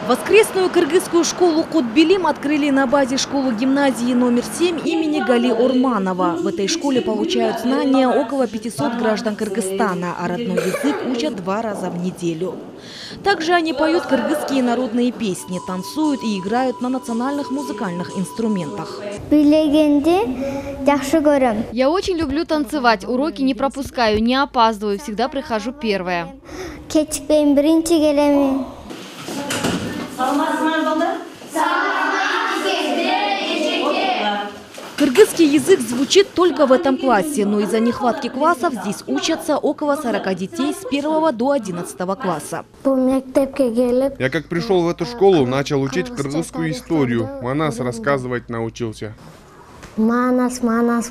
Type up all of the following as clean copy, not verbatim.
Воскресную кыргызскую школу Кутбилим открыли на базе школы-гимназии номер 7 имени Гали Урманова. В этой школе получают знания около 500 граждан Кыргызстана, а родной язык учат 2 раза в неделю. Также они поют кыргызские народные песни, танцуют и играют на национальных музыкальных инструментах. Я очень люблю танцевать, уроки не пропускаю, не опаздываю, всегда прихожу первая. Кыргызский язык звучит только в этом классе, но из-за нехватки классов здесь учатся около 40 детей с 1 до 11 класса. Я как пришел в эту школу, начал учить кыргызскую историю. Манас рассказывать научился. Манас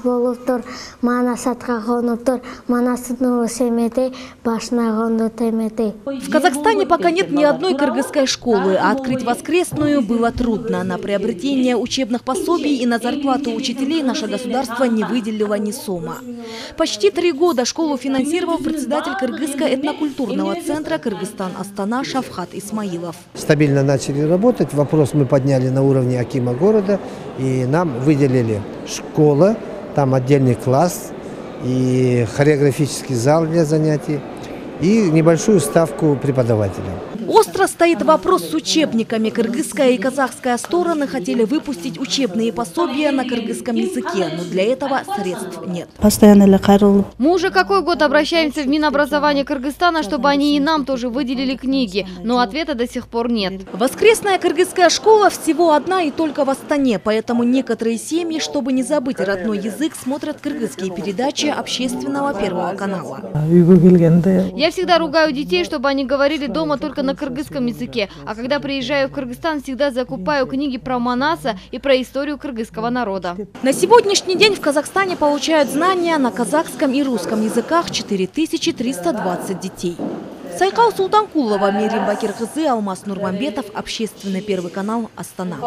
болуптур, манас атхахонуптур, манас семете, башнагонду темете. В Казахстане пока нет ни одной кыргызской школы, а открыть воскресную было трудно. На приобретение учебных пособий и на зарплату учителей наше государство не выделило ни сома. Почти 3 года школу финансировал председатель Кыргызско-этнокультурного центра «Кыргызстан-Астана» Шавхат Исмаилов. Стабильно начали работать, вопрос мы подняли на уровне акима города, и нам выделили школа, там отдельный класс и хореографический зал для занятий и небольшую ставку преподавателя. Остро стоит вопрос с учебниками. Кыргызская и казахская стороны хотели выпустить учебные пособия на кыргызском языке, но для этого средств нет. Мы уже какой год обращаемся в Минобразование Кыргызстана, чтобы они и нам тоже выделили книги, но ответа до сих пор нет. Воскресная кыргызская школа всего одна и только в Астане, поэтому некоторые семьи, чтобы не забыть родной язык, смотрят кыргызские передачи общественного Первого канала. Я всегда ругаю детей, чтобы они говорили дома только на кыргызском языке, а когда приезжаю в Кыргызстан, всегда закупаю книги про Манаса и про историю кыргызского народа. На сегодняшний день в Казахстане получают знания на казахском и русском языках 4320 детей. Сайкал Султанкулова, Мерим Бакиркызы, Алмаз Нурманбетов, общественный Первый канал, Астана.